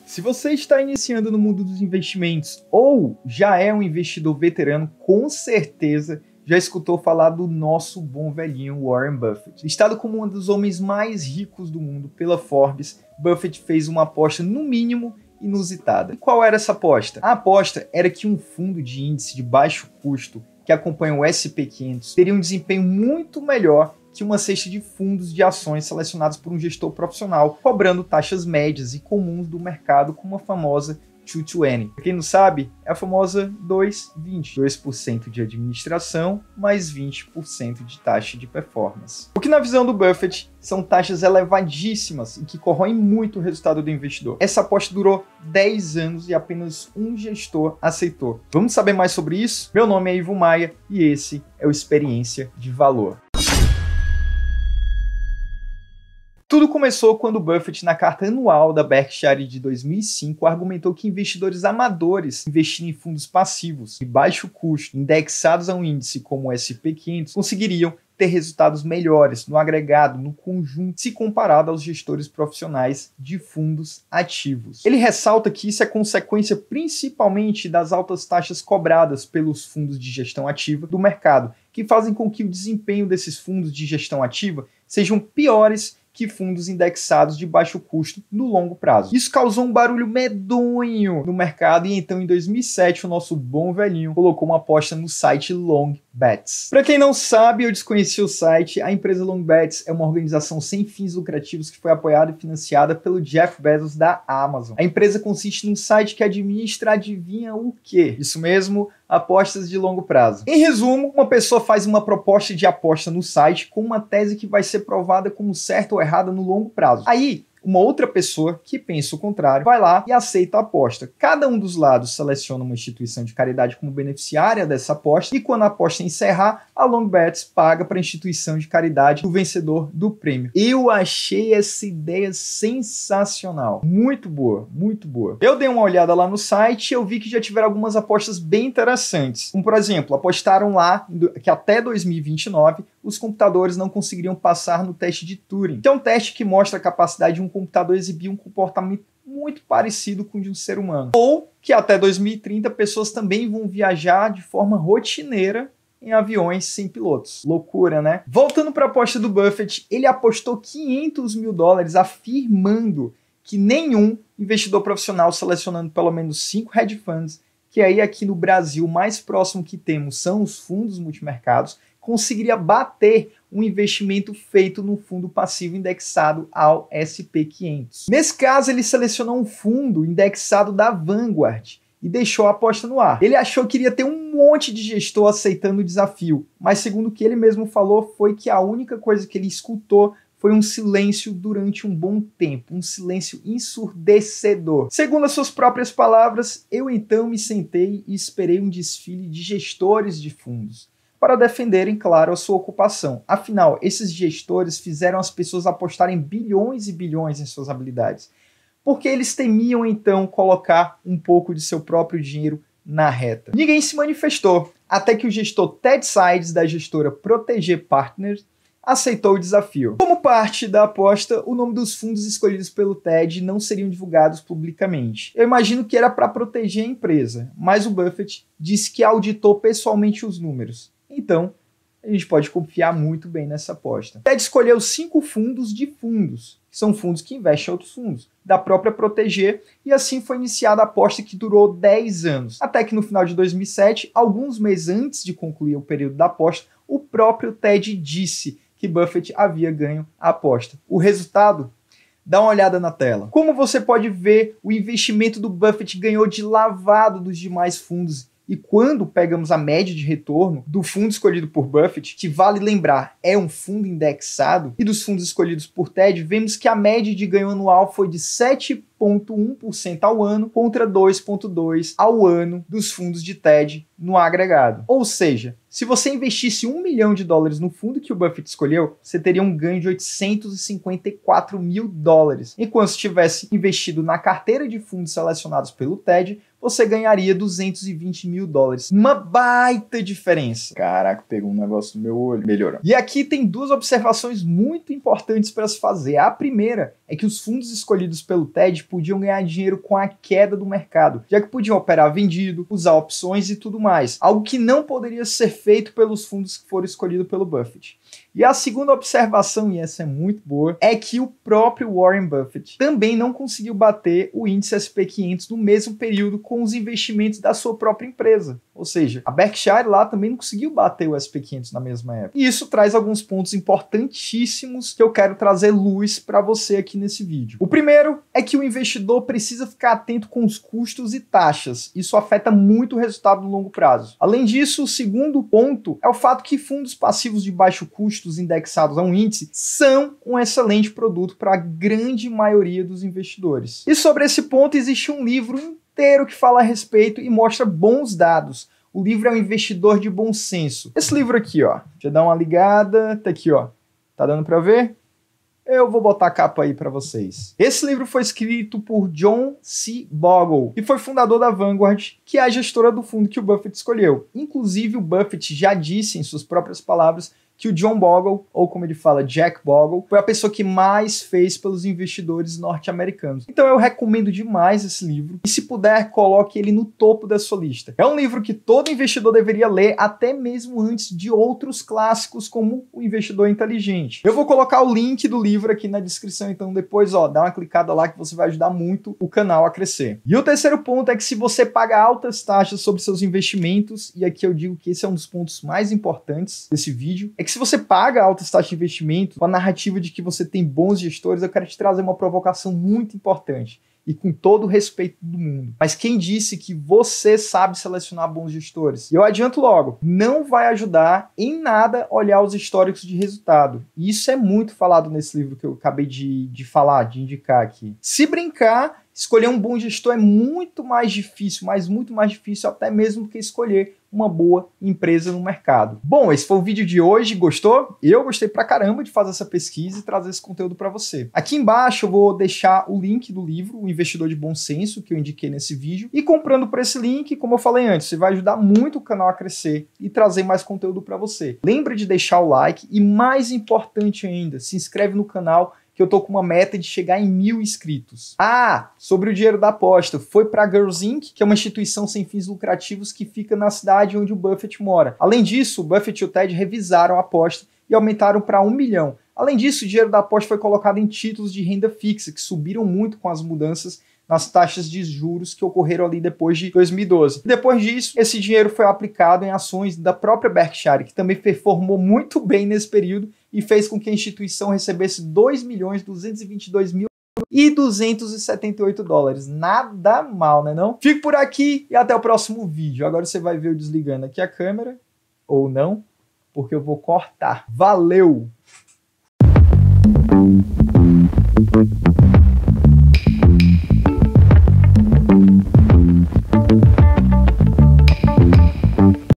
Se você está iniciando no mundo dos investimentos ou já é um investidor veterano, com certeza já escutou falar do nosso bom velhinho Warren Buffett. Listado como um dos homens mais ricos do mundo pela Forbes, Buffett fez uma aposta no mínimo inusitada. E qual era essa aposta? A aposta era que um fundo de índice de baixo custo que acompanha o S&P 500 teria um desempenho muito melhor que uma cesta de fundos de ações selecionados por um gestor profissional, cobrando taxas médias e comuns do mercado, como a famosa 220. Pra quem não sabe, é a famosa 220. 2% de administração mais 20% de taxa de performance. O que na visão do Buffett são taxas elevadíssimas e que corroem muito o resultado do investidor. Essa aposta durou 10 anos e apenas um gestor aceitou. Vamos saber mais sobre isso? Meu nome é Ivo Maia e esse é o Experiência de Valor. Tudo começou quando Buffett, na carta anual da Berkshire de 2005, argumentou que investidores amadores investindo em fundos passivos de baixo custo, indexados a um índice como o S&P 500, conseguiriam ter resultados melhores no agregado, no conjunto, se comparado aos gestores profissionais de fundos ativos. Ele ressalta que isso é consequência principalmente das altas taxas cobradas pelos fundos de gestão ativa do mercado, que fazem com que o desempenho desses fundos de gestão ativa sejam piores que fundos indexados de baixo custo no longo prazo. Isso causou um barulho medonho no mercado e então em 2007 o nosso bom velhinho colocou uma aposta no site LongBets. Para quem não sabe, eu desconheci o site, a empresa LongBets é uma organização sem fins lucrativos que foi apoiada e financiada pelo Jeff Bezos da Amazon. A empresa consiste num site que administra, adivinha o quê? Isso mesmo, apostas de longo prazo. Em resumo, uma pessoa faz uma proposta de aposta no site com uma tese que vai ser provada como certa ou errada no longo prazo. Aí, uma outra pessoa que pensa o contrário vai lá e aceita a aposta. Cada um dos lados seleciona uma instituição de caridade como beneficiária dessa aposta e quando a aposta encerrar, a LongBets paga para a instituição de caridade o vencedor do prêmio. Eu achei essa ideia sensacional. Muito boa, muito boa. Eu dei uma olhada lá no site e eu vi que já tiveram algumas apostas bem interessantes. Como, por exemplo, apostaram lá que até 2029 os computadores não conseguiriam passar no teste de Turing, que é um teste que mostra a capacidade de um computador exibir um comportamento muito parecido com o de um ser humano. Ou que até 2030 pessoas também vão viajar de forma rotineira em aviões sem pilotos. Loucura, né? Voltando para a aposta do Buffett, ele apostou $500 mil afirmando que nenhum investidor profissional selecionando pelo menos 5 hedge funds, que aí aqui no Brasil o mais próximo que temos são os fundos multimercados, conseguiria bater um investimento feito no fundo passivo indexado ao S&P 500. Nesse caso, ele selecionou um fundo indexado da Vanguard e deixou a aposta no ar. Ele achou que iria ter um monte de gestor aceitando o desafio, mas segundo o que ele mesmo falou, foi que a única coisa que ele escutou foi um silêncio durante um bom tempo, um silêncio ensurdecedor. Segundo as suas próprias palavras, eu então me sentei e esperei um desfile de gestores de fundos para defenderem, claro, a sua ocupação. Afinal, esses gestores fizeram as pessoas apostarem bilhões e bilhões em suas habilidades, porque eles temiam, então, colocar um pouco de seu próprio dinheiro na reta. Ninguém se manifestou, até que o gestor Ted Sides, da gestora Protégé Partners, aceitou o desafio. Como parte da aposta, o nome dos fundos escolhidos pelo Ted não seriam divulgados publicamente. Eu imagino que era para proteger a empresa, mas o Buffett disse que auditou pessoalmente os números. Então, a gente pode confiar muito bem nessa aposta. Ted escolheu 5 fundos de fundos, que são fundos que investem em outros fundos, da própria Protégé, e assim foi iniciada a aposta que durou 10 anos. Até que no final de 2007, alguns meses antes de concluir o período da aposta, o próprio Ted disse que Buffett havia ganho a aposta. O resultado? Dá uma olhada na tela. Como você pode ver, o investimento do Buffett ganhou de lavado dos demais fundos. E quando pegamos a média de retorno do fundo escolhido por Buffett, que vale lembrar, é um fundo indexado, e dos fundos escolhidos por Ted, vemos que a média de ganho anual foi de 7,1% ao ano contra 2,2% ao ano dos fundos de Ted no agregado. Ou seja, se você investisse $1 milhão no fundo que o Buffett escolheu, você teria um ganho de $854 mil. Enquanto se tivesse investido na carteira de fundos selecionados pelo Ted, você ganharia $220 mil. Uma baita diferença. Caraca, pegou um negócio no meu olho. Melhorou. E aqui tem duas observações muito importantes para se fazer. A primeira é que os fundos escolhidos pelo TED podiam ganhar dinheiro com a queda do mercado, já que podiam operar vendido, usar opções e tudo mais, algo que não poderia ser feito pelos fundos que foram escolhidos pelo Buffett. E a segunda observação, e essa é muito boa, é que o próprio Warren Buffett também não conseguiu bater o índice S&P 500 no mesmo período com os investimentos da sua própria empresa. Ou seja, a Berkshire lá também não conseguiu bater o S&P 500 na mesma época. E isso traz alguns pontos importantíssimos que eu quero trazer luz para você aqui nesse vídeo. O primeiro é que o investidor precisa ficar atento com os custos e taxas. Isso afeta muito o resultado no longo prazo. Além disso, o segundo ponto é o fato que fundos passivos de baixo custo indexados a um índice são um excelente produto para a grande maioria dos investidores. E sobre esse ponto existe um livro inteiro que fala a respeito e mostra bons dados. O livro é O Investidor de Bom Senso. Esse livro aqui, ó, deixa eu dar uma ligada, tá aqui, ó. Tá dando para ver? Eu vou botar a capa aí para vocês. Esse livro foi escrito por John C. Bogle, que foi fundador da Vanguard, que é a gestora do fundo que o Buffett escolheu. Inclusive, o Buffett já disse em suas próprias palavras que o John Bogle, ou como ele fala, Jack Bogle, foi a pessoa que mais fez pelos investidores norte-americanos. Então eu recomendo demais esse livro, e se puder, coloque ele no topo da sua lista. É um livro que todo investidor deveria ler, até mesmo antes de outros clássicos, como O Investidor Inteligente. Eu vou colocar o link do livro aqui na descrição, então depois, ó, dá uma clicada lá que você vai ajudar muito o canal a crescer. E o terceiro ponto é que se você paga altas taxas sobre seus investimentos, e aqui eu digo que esse é um dos pontos mais importantes desse vídeo, é que se você paga altas taxas de investimento, com a narrativa de que você tem bons gestores, eu quero te trazer uma provocação muito importante. E com todo o respeito do mundo. Mas quem disse que você sabe selecionar bons gestores? E eu adianto logo, não vai ajudar em nada olhar os históricos de resultado. E isso é muito falado nesse livro que eu acabei de falar, de indicar aqui. Se brincar, escolher um bom gestor é muito mais difícil, mas muito mais difícil até mesmo do que escolher uma boa empresa no mercado. Bom, esse foi o vídeo de hoje. Gostou? Eu gostei pra caramba de fazer essa pesquisa e trazer esse conteúdo para você. Aqui embaixo eu vou deixar o link do livro, O Investidor de Bom Senso, que eu indiquei nesse vídeo. E comprando por esse link, como eu falei antes, você vai ajudar muito o canal a crescer e trazer mais conteúdo para você. Lembra de deixar o like e, mais importante ainda, se inscreve no canal, que eu tô com uma meta de chegar em 1000 inscritos. Ah, sobre o dinheiro da aposta, foi para Girls Inc., que é uma instituição sem fins lucrativos que fica na cidade onde o Buffett mora. Além disso, o Buffett e o Ted revisaram a aposta e aumentaram para 1 milhão. Além disso, o dinheiro da aposta foi colocado em títulos de renda fixa, que subiram muito com as mudanças nas taxas de juros que ocorreram ali depois de 2012. Depois disso, esse dinheiro foi aplicado em ações da própria Berkshire, que também performou muito bem nesse período e fez com que a instituição recebesse 2.222.278 dólares. Nada mal, né não? Fico por aqui e até o próximo vídeo. Agora você vai ver eu desligando aqui a câmera, ou não, porque eu vou cortar. Valeu!